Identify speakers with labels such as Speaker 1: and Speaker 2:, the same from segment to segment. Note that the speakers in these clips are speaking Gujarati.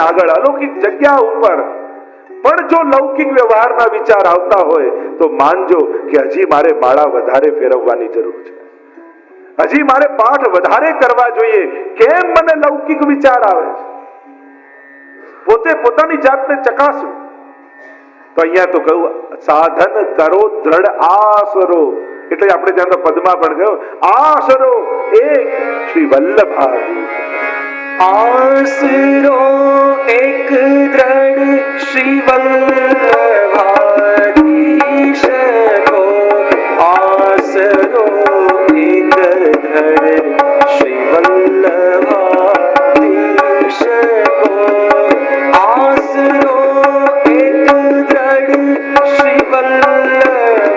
Speaker 1: આગળ અલૌકિક જગ્યા ઉપર પણ જો લૌકિક વ્યવહારના વિચાર આવતા હોય તો માનજો કે હજી મારે માળા વધારે ફેરવવાની જરૂર છે, હજી મારે પાઠ વધારે કરવા જોઈએ. કેમ મને લૌકિક વિચાર આવે છે? પોતે પોતાની જાતને ચકાસવું. તો અહીંયા તો કહ્યું સાધન કરો દ્રઢ આસરો, એટલે આપણે ત્યાં તો પદમાં પણ કહ્યું આસરો એક શ્રી વલ્લભાધીશ.
Speaker 2: આસરો એક દ્રઢ શ્રી વલ્લભાધીશ કો, આસરો એક દ્રઢ શ્રી વલ્લભાધીશ કો, આસરો એક દ્રઢ શ્રી વલ્લભાધીશ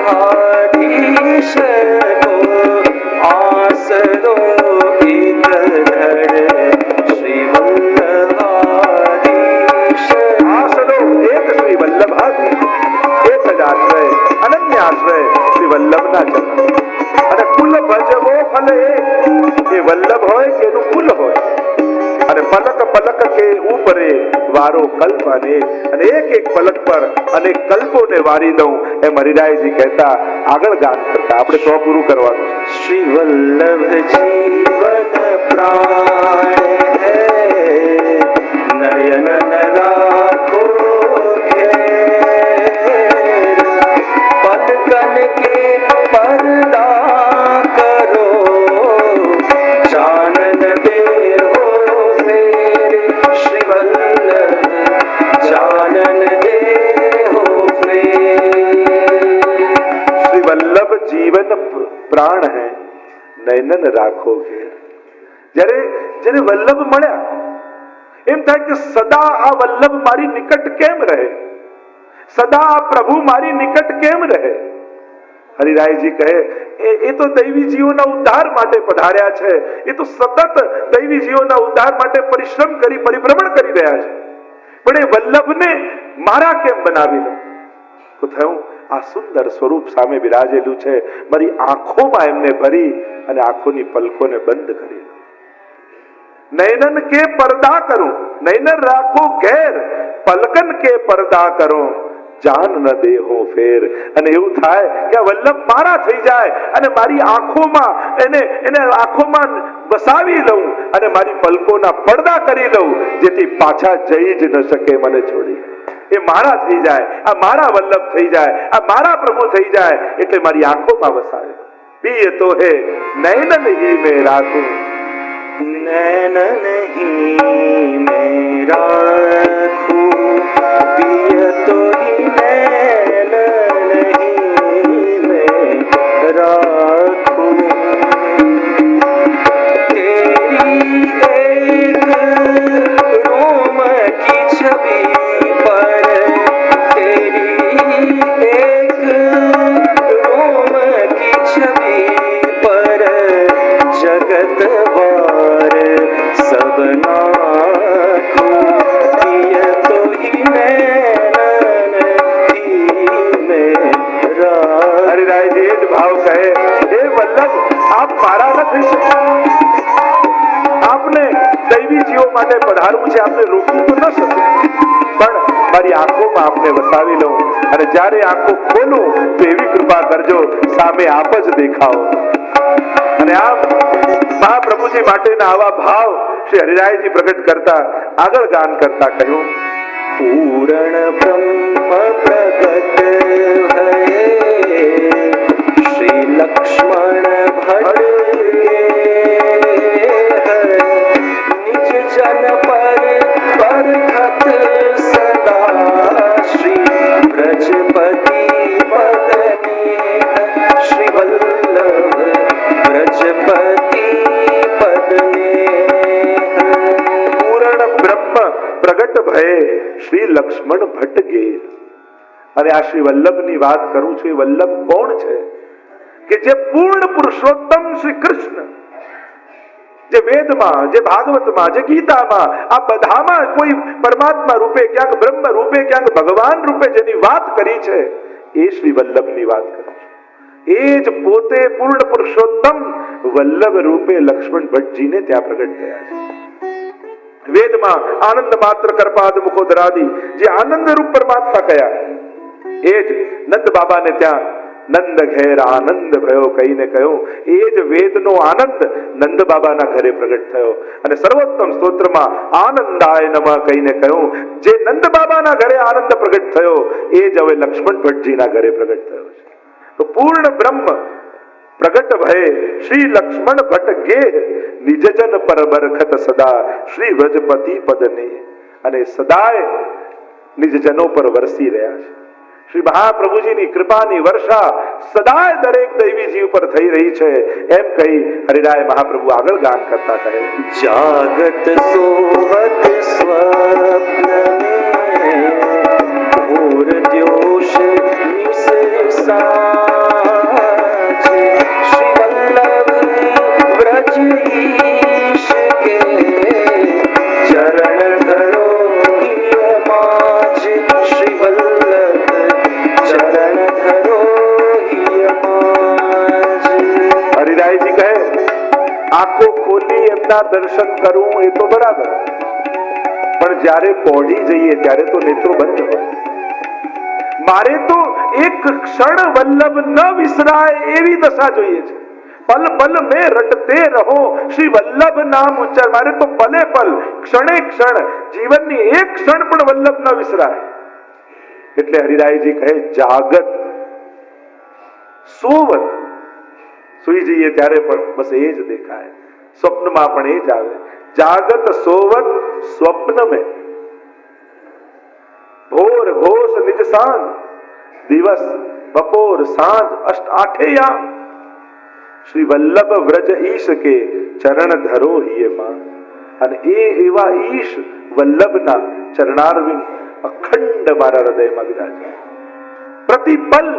Speaker 2: કો, આસરો એક દ્રઢ શ્રી વલ્લભાધીશ.
Speaker 1: આસરો એક શ્રી વલ્લભાધીશ, એક જ આશ્રય, અનન્ય આશ્રય શ્રી વલ્લભના ચરણ. અને કુલ ભજવો ફલ એક, એ વલ્લભ હોય કે એનું કુલ હોય. અને પલક પલક કે ઉપરે વારો કલ્પ અનેક, અને એક એક પલક પર અનેક કલ્પોને વારી દઉં એમ હરિરાયજી કહેતા આગળ ગાન કરતા. આપણે તો પૂરું કરવાનું.
Speaker 2: શ્રી વલ્લભ જીવન પ્રાણ હૈ, નયન રાખો ઘેર, પલકન કે પરદા કરો, ચાનન દે હો ફેર, શ્રી વલ્લભ ચાનન દે હો ફેર.
Speaker 1: શ્રી વલ્લભ જીવન પ્રાણ હૈ, નયન રાખો ઘેર. જ્યારે જેને વલ્લભ મળ્યા એમ થાય કે સદા આ વલ્લભ મારી નિકટ કેમ રહે, સદા આ પ્રભુ મારી નિકટ કેમ રહે. હરિરાયજી કહે એ તો દૈવી જીવોના ઉદ્ધાર માટે પધાર્યા છે, એ તો સતત દૈવી જીવોના ઉદ્ધાર માટે પરિશ્રમ કરી પરિભ્રમણ કરી રહ્યા છે, પણ એ વલ્લભને મારા કેમ બનાવી લો. તો થયું આ સુંદર સ્વરૂપ સામે બિરાજેલું છે, મારી આંખોમાં એમને ભરી અને આંખોની પલકોને બંધ કરી. નયનન કે પરદા કરું, નયન રાખો ઘેર, પલકન કે પરદા કરો, જાન ન દેહો ફેર. અને એવું થાય કે આ વલ્લભ મારા થઈ જાય અને મારી આંખોમાં એને આંખોમાં વસાવી લઉં અને મારી પલકોના પડદા કરી લઉં, જેથી પાછા જઈ જ ન શકે મને છોડી. એ મારા થઈ જાય, આ મારા વલ્લભ થઈ જાય, આ મારા પ્રભુ થઈ જાય, એટલે મારી આંખોમાં વસાવે. પિય તો હે નયન નહીં મેં રાખું,
Speaker 2: नैन नहीं मैं राखूं, पिय तो ही नैन नहीं मैं राखूं. तेरी एक रोम की छवि पर, तेरी एक रोम की छवि पर, जगत सब नाखूं, पिय तो ही नैन ही मेरा.
Speaker 1: હરિરાયજી એ જ ભાવ કહે હે વલ્લભ આપ મારા ન થઈ શકો, આપને દૈવી જીવો માટે પધારવું છે, આપને રોકવું તો ન શકું, પણ મારી આંખોમાં આપને વસાવી લઉં અને જ્યારે આંખો ખોલું તો એવી કૃપા કરજો સામે આપ જ દેખાઓ. અને આમ મહાપ્રભુજી માટેના આવા ભાવ શ્રી હરિરાયજી પ્રગટ કરતા આગળ ગાન કરતા કહ્યું
Speaker 2: પૂર્ણ બ્રહ્મ પ્રગટ ભયે, શ્રી લક્ષ્મણ ભટ્ટ નિજ જન પર પરખત સદા, શ્રી બ્રજપતિ પદને, શ્રી વલ્લભ બ્રજપતિ પદને.
Speaker 1: પૂર્ણ બ્રહ્મ પ્રગટ ભયે શ્રી લક્ષ્મણ ભટ્ટ ગેર. અને આ શ્રી વલ્લભની વાત કરું છું. એ વલ્લભ કોણ છે? કે જે પૂર્ણ પુરુષોત્તમ શ્રી કૃષ્ણ, જે વેદમાં, જે ભાગવતમાં, જે ગીતામાં, આ બધામાં કોઈ પરમાત્મા રૂપે, ક્યાંક બ્રહ્મ રૂપે, ક્યાંક ભગવાન રૂપે જેની વાત કરી છે, એ શ્રી વલ્લભની વાત કરું છું. એ જ પોતે પૂર્ણ પુરુષોત્તમ વલ્લભ રૂપે લક્ષ્મણ ભટ્ટજીને ત્યાં પ્રગટ થયા છે. વેદમાં આનંદ માત્ર કરપાદ મુખોદરાદી જે આનંદ રૂપ પરમાત્મા કયા એ જ નંદ બાબાને ત્યાં નંદ ઘેર આનંદ ભયો કહીને કહ્યું એ જ વેદનો આનંદ નંદ બાબાના ઘરે પ્રગટ થયો અને સર્વોત્તમ સ્તોત્રમાં આનંદાય નમઃ કહીને કહ્યું જે નંદ બાબાના ઘરે આનંદ પ્રગટ થયો એ જ હવે લક્ષ્મણ ભટ્ટજીના ઘરે પ્રગટ થયો છે તો પૂર્ણ બ્રહ્મ પ્રગટ ભય શ્રી લક્ષ્મણ ભટ્ટ ગેહ નિજજન પર બરખત સદા શ્રી વ્રજપતિ પદને અને સદાય નિજજનો પર વરસી રહ્યા છે શ્રી મહાપ્રભુજીની કૃપાની વર્ષા સદાય દરેક દૈવી જીવ પર થઈ રહી છે એમ કહી હરિરાય મહાપ્રભુ આગળ ગાન કરતા કહે
Speaker 2: જાગત સોવત સ્વપ્ન ભૂર દ્યોષ નિસસાજે શ્રી વલ્લભ વ્રજ ઈશ કે ચરણ ધરો હિયમાજ શ્રી વલ્લભ ચરણ ધરો હિયમાજ
Speaker 1: હરિરાયજી કહે આંખો ખોલી એમના દર્શન કરું એ તો બરાબર પણ જ્યારે પહોંચી જઈએ ત્યારે તો નેત્રો બંધ હોય મારે તો એક ક્ષણ વલ્લભ ન વિસરાય એવી દશા જોઈએ છે પલ પલ મેં રટતે રહો શ્રી વલ્લભ નામ ઉચ્ચાર મારે તો પલે પલ ક્ષણે ક્ષણ જીવનની એક ક્ષણ પણ વલ્લભ ન વિસરાય એટલે હરિરાયજી કહે જાગત સોવત સુઈ જઈએ ત્યારે પણ બસ એ જ દેખાય સ્વપ્નમાં પણ એ જ આવે જાગત સોવત સ્વપ્ન મેં ભોર ઘોષ નિજ સાંજ દિવસ બપોર સાંજ અષ્ટ આઠે યામ શ્રી વલ્લભ વ્રજ ઈશ કે ચરણ ધરો હિયે માં અને એ એવા ઈશ વલ્લભના ચરણારવિંદ અખંડ મારા હૃદયમાં વિરાજે પ્રતિપલ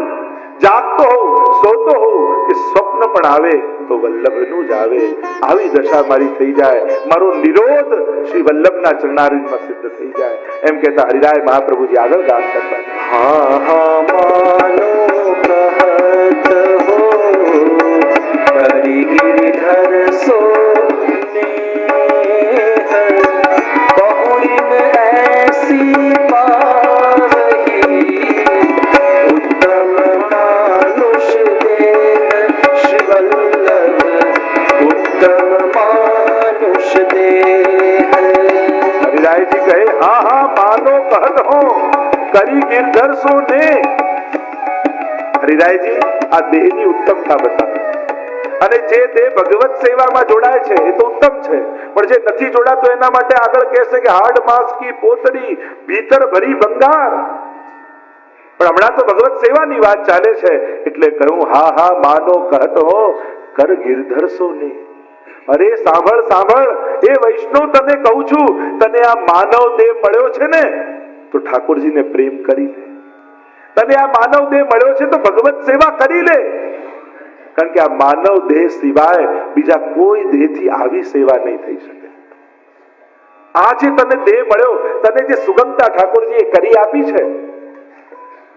Speaker 1: જાગતો હો સોતો હો કે સ્વપ્ન પણ આવે તો વલ્લભનું જ આવે આવી દશા મારી થઈ જાય મારો નિરોધ શ્રી વલ્લભના ચરણારવિંદમાં સિદ્ધ થઈ જાય એમ કહેતા હરિરાય મહાપ્રભુજી આગળ ગાન કરતા
Speaker 2: હા હા માનો કહત હો કરી ગિરધર સો बहुरिन ऐसी पावही उत्तम मानुष देह श्री वल्लभ उत्तम मानुष देह
Speaker 1: हरिराय जी कहे हाँ हाँ मानो कहत हो કરી ગિરધર સો ને હરિરાયજી આ દેહની ઉત્તમતા બતાવે અને જે દેહ ભગવત સેવામાં જોડાય છે એ તો ઉત્તમ છે પણ જે નથી જોડાતો એના માટે આગળ કહેશે કે હાડ માંસ કી પોતડી ભીતર ભરી ભંગાર પણ હમણાં તો ભગવત સેવાની વાત ચાલે છે એટલે કહું હા હા માનો કહત હો કર ગિરધર સો ને અરે સાંભળ સાંભળ એ વૈષ્ણવ તને કહું છું તને આ માનવ દેહ મળ્યો છે ને તો ઠાકોરજીને પ્રેમ કરી લે તને આ માનવ દેહ મળ્યો છે તો ભગવત સેવા કરી લે કારણ કે આ માનવ દેહ સિવાય બીજા કોઈ દેહથી આવી સેવા નહીં થઈ શકે આ જે તને દેહ મળ્યો તને જે સુગમતા ઠાકોરજીએ કરી આપી છે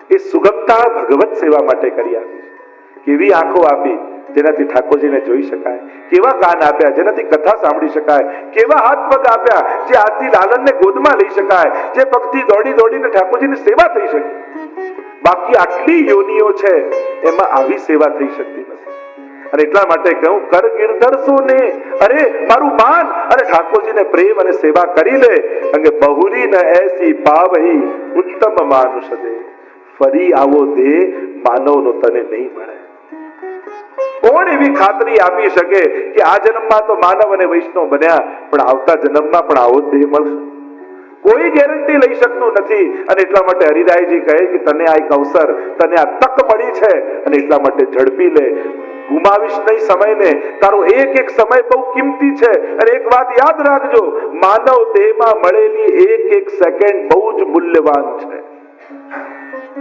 Speaker 1: એ સુગમતા ભગવત સેવા માટે કરી આપી છે કેવી આંખો આપી જેનાથી ઠાકોરજીને જોઈ શકાય કેવા કાન આપ્યા જેનાથી કથા સાંભળી શકાય કેવા હાથ પગ આપ્યા જે હાથથી લાલનને ગોદમાં લઈ શકાય જે પગથી દોડી દોડીને ઠાકોરજીની સેવા થઈ શકે બાકી આટલી યોનિઓ છે એમાં આવી સેવા થઈ શકતી નથી અને એટલા માટે કહું કર ગિરધર સો ને અરે મારું માન અને ઠાકોરજીને પ્રેમ અને સેવા કરી લે અંગે બહુરી ન એસી પાવહી ઉત્તમ માનુષ દે ફરી આવો દેહ માનવનો તને નહીં મળે કોણ એવી ખાતરી આપી શકે કે આ જન્મમાં તો માનવ અને વૈષ્ણવ બન્યા પણ આવતા જન્મમાં પણ આવો દેહ મળશે કોઈ ગેરંટી લઈ શકતું નથી અને એટલા માટે હરિરાયજી કહે કે તને આ એક અવસર તને આ તક મળી છે અને એટલા માટે ઝડપી લે ગુમાવીશ નહીં સમયને તારો એક એક સમય બહુ કિંમતી છે અને એક વાત યાદ રાખજો માનવ દેહમાં મળેલી એક એક સેકન્ડ બહુ જ મૂલ્યવાન છે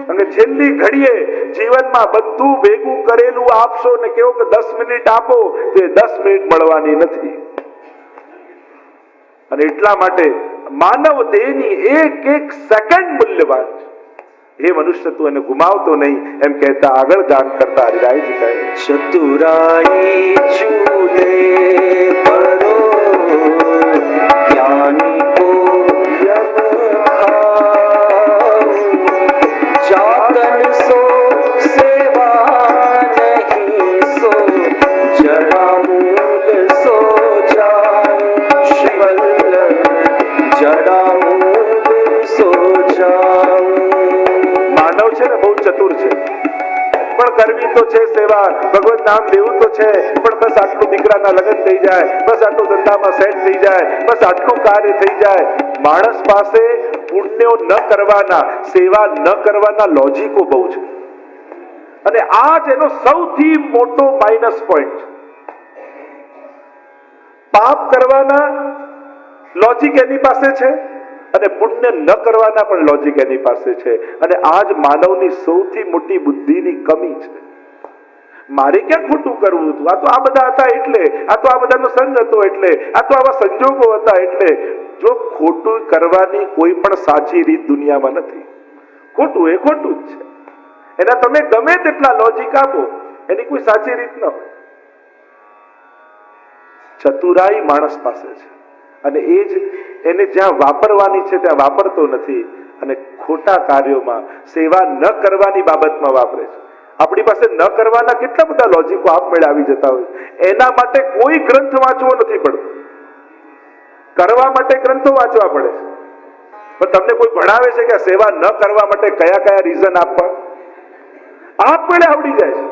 Speaker 1: અને છેલ્લી ઘડીએ જીવનમાં બધું ભેગું કરેલું આપશો ને કેવો કે 10 મિનિટ આપો તે 10 મિનિટ મળવાની નથી અને એટલા માટે માનવ દેહની એક એક સેકન્ડ મૂલ્યવાન છે એ મનુષ્ય તું એને ગુમાવતો નહીં એમ કહેતા આગળ ગાન કરતા હરિરાયજી કહે
Speaker 2: ચતુરાઈ ચૂલે પરો જ્ઞાની जाऊं।
Speaker 1: માનવ છે ને બહુ ચતુર છે, પણ કરવી તો છે સેવા, ભગવત નામ લેવું તો છે, પણ બસ આટલું દીકરાના લગ્ન થઈ જાય, બસ આટલું ધંધામાં સેટ થઈ જાય, બસ આટલું કાર્ય થઈ જાય. માણસ પાસે પુણ્યો ન કરવાના, સેવા ન કરવાના લોજિકો બહુ છે, અને આ જ એનો સૌથી મોટો માઇનસ પોઈન્ટ છે. પાપ કરવાના લોજિક એની પાસે છે અને પુણ્ય ન કરવાના પણ લોજિક એની પાસે છે, અને આ જ માનવની સૌથી મોટી બુદ્ધિની કમી છે. મારે ક્યાં ખોટું કરવું હતું, આ તો આ બધા હતા એટલે, આ તો આ બધાનો સંગ હતો એટલે, આ તો આવા સંજોગો હતા એટલે. જો ખોટું કરવાની કોઈ પણ સાચી રીત દુનિયામાં નથી. ખોટું એ ખોટું જ છે, એના તમે ગમે તેટલા લોજિક આપો, એની કોઈ સાચી રીત ન હોય. ચતુરાઈ માણસ પાસે છે, અને એ જ એને જ્યાં વાપરવાની છે ત્યાં વાપરતો નથી, અને ખોટા કાર્યોમાં, સેવા ન કરવાની બાબતમાં વાપરે છે. આપણી પાસે ન કરવાના કેટલા બધા લોજિકો આપમેળે આવી જતા હોય. એના માટે કોઈ ગ્રંથ વાંચવો નથી પડતો, કરવા માટે ગ્રંથો વાંચવા પડે છે. પણ તમને કોઈ ભણાવે છે કે આ સેવા ન કરવા માટે કયા કયા રીઝન આપવા? આપમેળે આવડી જાય છે.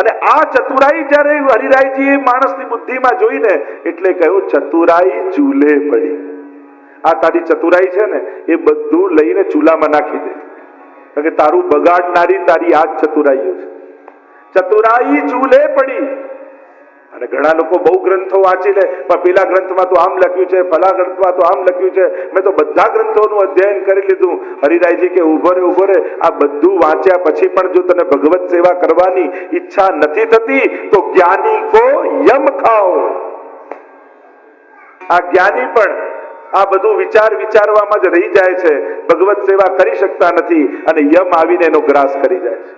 Speaker 1: અને આ ચતુરાઈ જ્યારે હરિરાયજીએ માણસની બુદ્ધિમાં જોઈને એટલે કહ્યું, ચતુરાઈ ચૂલે પડી. આ તારી ચતુરાઈ છે ને, એ બધું લઈને ચૂલામાં નાખી દે, કારણ કે તારું બગાડનારી તારી આ જ ચતુરાઈઓ છે. ચતુરાઈ ચૂલે પડી. અને ઘણા લોકો બહુ ગ્રંથો વાંચી લે, પણ પેલા ગ્રંથમાં તો આમ લખ્યું છે, પેલા ગ્રંથમાં તો આમ લખ્યું છે, મેં તો બધા ગ્રંથોનું અધ્યયન કરી લીધું. હરિરાયજી કે ઉભો રે, આ બધું વાંચ્યા પછી પણ જો તને ભગવત સેવા કરવાની ઈચ્છા નથી થતી તો જ્ઞાની કો યમ ખાઓ. આ જ્ઞાની પણ આ બધું વિચારવામાં જ રહી જાય છે, ભગવત સેવા કરી શકતા નથી, અને યમ આવીને એનો ગ્રાસ કરી જાય છે.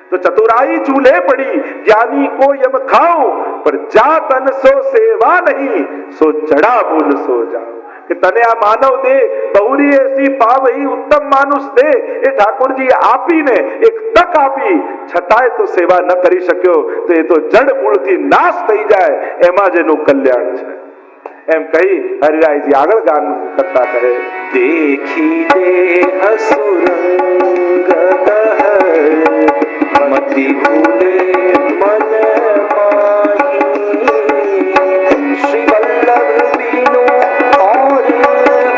Speaker 1: तो चतुराई चूल्हे पड़ी, ज्ञानी को यम खाओ, पर जा तन सो सेवा नहीं, सो चढ़ा बोल सो जाओ. કે તને આ માનવ દે બહુરી એસી પાવહી ઉત્તમ માનુષ દે, એ ઠાકોરજી આપીને એક તક આપી, છતાંય તો સેવા ન કરી શક્યો તો એ તો જડ મૂળથી નાશ થઈ જાય, એમાં જ એનું કલ્યાણ છે. એમ કહી હરિરાયજી આગળ ગાન કરતા કહે,
Speaker 2: देखी दे असुरंग मति भूले मन माही, श्री वल्लभ बीनु और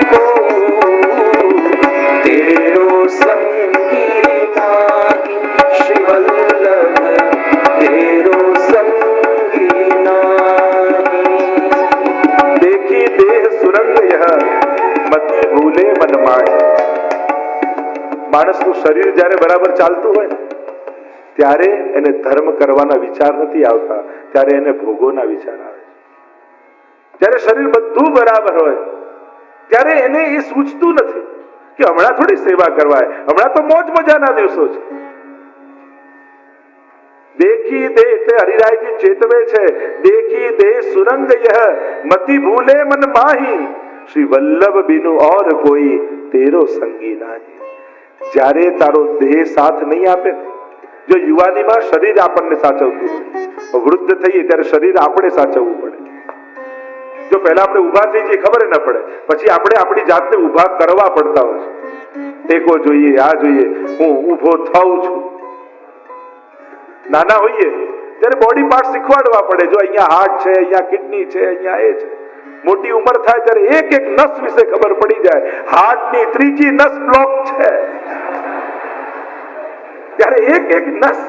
Speaker 2: को तेरो संगी नाही, श्री वल्लभ तेरो संगी नाही.
Speaker 1: देखी देह सुरंग यह મતિ ભૂલે મન માય. માણસનું શરીર જ્યારે બરાબર ચાલતું હોય ને, ત્યારે એને ધર્મ કરવાના વિચાર નથી આવતા, ત્યારે એને ભોગોના વિચાર આવે છે. જ્યારે શરીર બધું બરાબર હોય ત્યારે એને એ સૂચતું નથી કે હમણાં થોડી સેવા કરવાય, હમણાં તો મોજ મજાના દિવસો છે. દેખી દે એટલે હરિરાયજી ચેતવે છે, દેખી દે સુરંગ યહ મતિ ભૂલે મન માહી, શ્રી વલ્લભ બિનુ ઓર કોઈ તેરો સંગી નહીં. જ્યારે તારો દેહ સાથ નહીં આપે, જો યુવાનીમાં શરીર આપણને સાચવતું હોય, વૃદ્ધ થઈએ ત્યારે શરીર આપણે સાચવવું પડે. જો પહેલા આપણે ઊભા થઈ જઈએ ખબર ન પડે, પછી આપણે આપણી જાતને ઊભા કરવા પડતા હોય છે. ટેકો જોઈએ, આ જોઈએ, હું ઊભો થાઉં છું. નાના હોઈએ ત્યારે બોડી પાર્ટ શીખવાડવા પડે, જો અહીંયા હાર્ટ છે, અહીંયા કિડની છે, અહીંયા એ છે. મોટી ઉંમર થાય ત્યારે એક એક નસ વિશે ખબર પડી જાય, હાર્ટની ત્રીજી નસ બ્લોક છે, ત્યારે એક એક નસ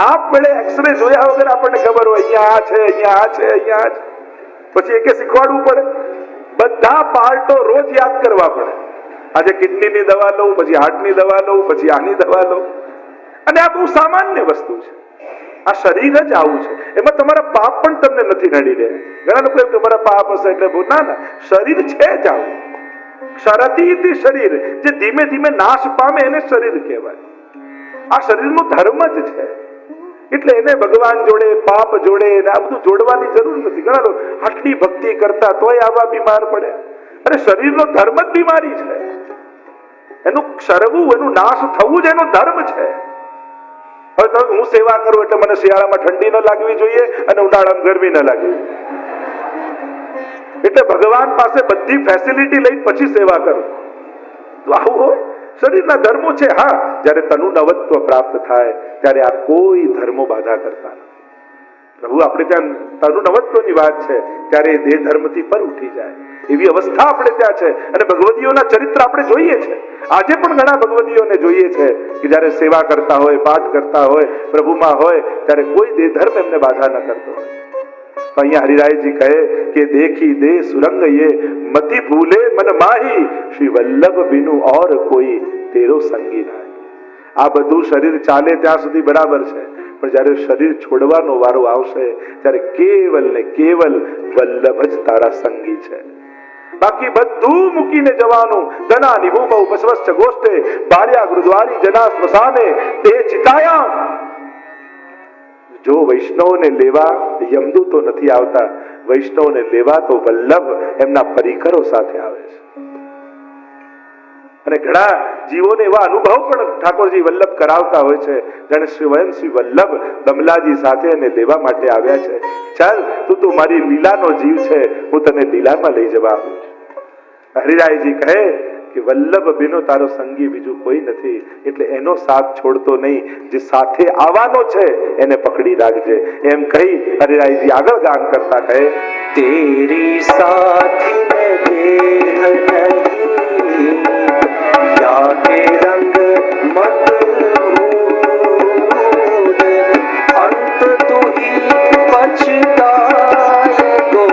Speaker 1: આપમેળે એક્સરે જોયા વગર આપણને ખબર હોય, અહીંયા આ છે, અહીંયા આ છે, અહીંયા આ છે. પછી એકે શીખવાડવું પડે, બધા પાર્ટો રોજ યાદ કરવા પડે. આજે કિડનીની દવા લઉં, પછી હાર્ટની દવા લઉં, પછી આની દવા લઉં, અને આ બહુ સામાન્ય વસ્તુ છે. આ શરીર જ આવું છે, એમાં તમારા પાપ પણ તમને નથી નડી રહ્યા. ઘણા લોકો એમ તમારા પાપ હશે એટલે બહુ, ના, શરીર છે જ આવું. ક્ષરતી શરીર, જે ધીમે ધીમે નાશ પામે એને શરીર કહેવાય. આ શરીરનો ધર્મ જ છે, એટલે એને ભગવાન જોડે, પાપ જોડે આ બધું જોડવાની જરૂર નથી. ઘણા લોકો આટલી ભક્તિ કરતા તોય આવા બીમાર પડે. અરે શરીરનો ધર્મ જ બીમારી છે, એનું ક્ષરવું, એનું નાશ થવું જ એનો ધર્મ છે. હવે હું સેવા કરું એટલે મને શિયાળામાં ઠંડી ન લાગવી જોઈએ અને ઉનાળામાં ગરમી ન લાગવી, એટલે ભગવાન પાસે બધી ફેસિલિટી લઈ પછી સેવા કરું. તો આવું હોય. શરીરના ધર્મો છે, હા, જ્યારે તનુ નવત્વ પ્રાપ્ત થાય ત્યારે આ કોઈ ધર્મો બાધા કરતા નથી. પ્રભુ આપણે ત્યાં તનુ નવત્વની વાત છે ત્યારે દેહ ધર્મથી પર ઉઠી જાય એવી અવસ્થા આપણે ત્યાં છે. અને ભગવદીઓના ચરિત્ર આપણે જોઈએ છે. આજે પણ ઘણા ભગવદીઓને જોઈએ છે કે જ્યારે સેવા કરતા હોય, પાઠ કરતા હોય, પ્રભુમાં હોય ત્યારે કોઈ દેહ ધર્મ એમને બાધા ન કરતો હોય. તો અહીંયા હરિરાયજી કહે કે દેખી દે સુરંગ યે મતિ ભૂલે મન માહી શ્રી વલ્લભ બિનુ ઓર કોઈ તેરો સંગી નાહી. આ બધું શરીર ચાલે ત્યાં સુધી બરાબર છે, પણ જ્યારે શરીર છોડવાનો વારો આવશે ત્યારે કેવલ ને કેવલ વલ્લભ જ તારા સંગી છે. બાકી બધું મૂકીને જવાનું. જના નિભૂમૌ બસવશ્ચ ગોષ્ઠે બાર્યા ગુરુદ્વારી જના સ્મશાને તે ચિતાયામ. જો વૈષ્ણવને લેવા યમદૂતો નથી આવતા, વૈષ્ણવને લેવા તો વલ્લભ એમના પરિકરો સાથે આવે છે. અને ઘણા જીવોને એવા અનુભવ પણ ઠાકોરજી વલ્લભ કરાવતા હોય છે, જાણે સ્વયં શ્રી વલ્લભ કમલાજી સાથે એને લેવા માટે આવ્યા છે. ચાલ, તું મારી લીલાનો જીવ છે, હું તને લીલામાં લઈ જવા આવું છું. હરિરાયજી કહે કે વલ્લભ બિનો તારો સંગી બીજું કોઈ નથી, એટલે એનો સાથ છોડતો નહીં, જે સાથે આવવાનો છે એને પકડી રાખજે. એમ કહી હરિરાયજી આગળ ગાન કરતા કહે,
Speaker 2: તેરી સાથી મેં દેહ નહીં યા કે રંગ મત ભૂલ અંત તું ही पछताएगो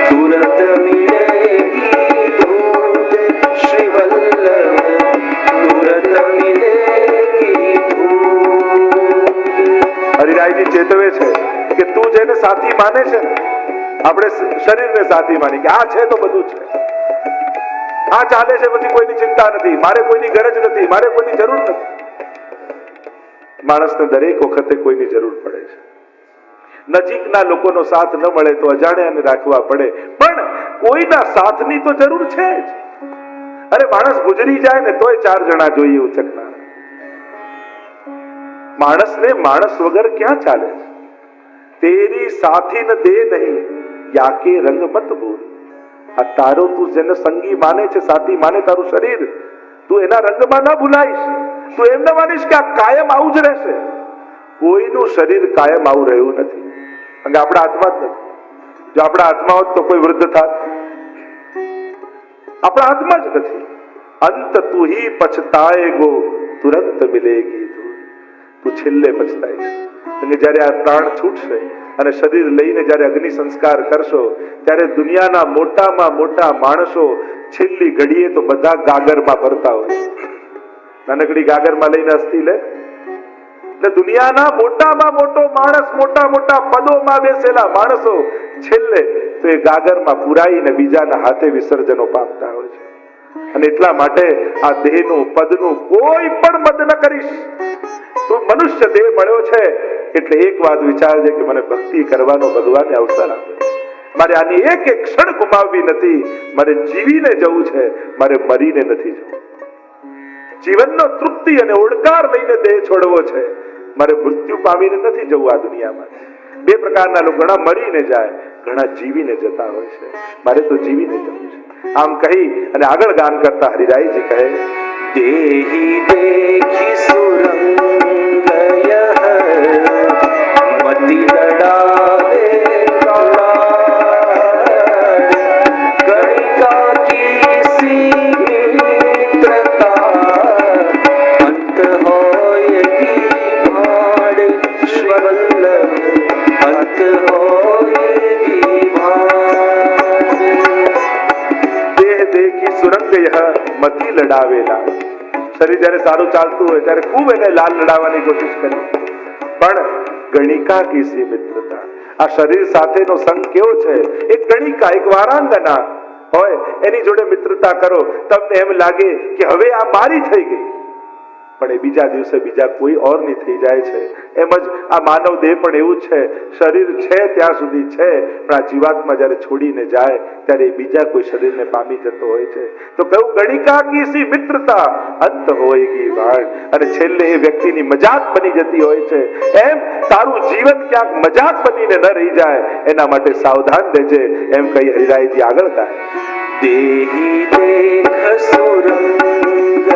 Speaker 2: तुरंत मिलेगी धूल श्री वल्लभ तुरंत मिलेगी धूल.
Speaker 1: હરિરાયજી ચેતવે છે કે તું જેને સાથી માને છે ને, આપણે શરીરને સાથી માની કે આ છે તો બધું છે, આ ચાલે છે, પછી કોઈની ચિંતા નથી, મારે કોઈની ગરજ નથી, મારે કોઈની જરૂર નથી. માણસને દરેક વખતે કોઈની જરૂર પડે છે. નજીકના લોકોનો સાથ ન મળે તો અજાણ્યાને રાખવા પડે, પણ કોઈના સાથની તો જરૂર છે જ. અરે માણસ ગુજરી જાય ને તોય 4 જણા જોઈએ ઉચકનાર. માણસને માણસ વગર ક્યાં ચાલે છે? તેરી સાથી ન દે નહીં યાકે રંગ મત ભૂલ. આ તારો તું જેને સંગી માને છે, સાથી માને તારું શરીર, તું એના રંગમાં ના ભૂલાઈશ. તું એમ ન માનીશ કે આ કાયમ આવું જ રહેશે. કોઈનું શરીર કાયમ આવું રહ્યું નથી, અને આપણા હાથમાં જ નથી. જો આપણા હાથમાં હોત તો કોઈ વૃદ્ધ થાત. આપણા હાથમાં જ નથી. અંત તું ही पछताएगो तुरंत मिलेगी धूल. તું છેલ્લે પછતાઈશ. અને જ્યારે આ પ્રાણ છૂટશે અને શરીર લઈને જ્યારે અગ્નિ સંસ્કાર કરશો ત્યારે દુનિયાના મોટામાં મોટા માણસો છેલ્લી ઘડીએ તો બધા ગાગરમાં ભરતા હોય. નાનકડી ગાગરમાં લઈને અસ્થિ લે એટલે દુનિયાના મોટામાં મોટો માણસ, મોટા મોટા પદોમાં બેસેલા માણસો છેલ્લે તો એ ગાગરમાં પુરાઈને બીજાના હાથે વિસર્જનો પામતા હોય છે. અને એટલા માટે આ દેહનું, પદનું કોઈ પણ મદ ન કરીશ. તું મનુષ્ય દેહ મળ્યો છે એટલે એક વાત વિચારજે કે મને ભક્તિ કરવાનો ભગવાને અવસર આપ્યો. મારે આની એક એક ક્ષણ ગુમાવવી નથી. મારે જીવીને જવું છે, મારે મરીને નથી જવું. જીવનનો તૃપ્તિ અને ઓડકાર લઈને દેહ છોડવો છે, મારે મૃત્યુ પામીને નથી જવું આ દુનિયામાં. 2 પ્રકારના લોકો, ઘણા મરીને જાય, ઘણા જીવીને જતા હોય છે. મારે તો જીવીને જવું છે. આમ કહી અને આગળ ગાન કરતા હરિરાયજી કહે,
Speaker 2: देहि देखि सुरंग यह मति लड़ावे गणिका की सी मित्रता अंत होयगी भाड़ श्री वल्लभ अंत होयगी भाड़.
Speaker 1: દેહ દેખી સુરંગ યહ મતિ લડાવેલા. શરીર જયારે સારું ચાલતું હોય ત્યારે ખૂબ એને લાલ લડાવવાની કોશિશ કરી, પણ ગણિકા કીસી મિત્રતા. આ શરીર સાથેનો સંગ કેવો છે? એક ગણિકા, એક વારાંગના હોય એની જોડે મિત્રતા કરો, તમને એમ લાગે કે હવે આ મારી થઈ ગઈ, પણ એ બીજા દિવસે બીજા કોઈ ઓરની થઈ જાય છે. એમ જ આ માનવ દેહ પણ એવું છે. શરીર છે ત્યાં સુધી છે, પણ આ જીવાત્મા જયારે છોડીને જાય ત્યારે એ બીજા કોઈ શરીરને પામી જતો હોય છે. તો કહ્યું ગણિકા કી સી મિત્રતા અંત હોયગી ભાળ. અને છેલ્લે એ વ્યક્તિની મજાક બની જતી હોય છે. એમ તારું જીવન ક્યાંક મજાક બનીને ન રહી જાય એના માટે સાવધાન રહેજે. એમ કહી હરિરાયજી આગળ ગાય,
Speaker 2: देहि देख सुरंग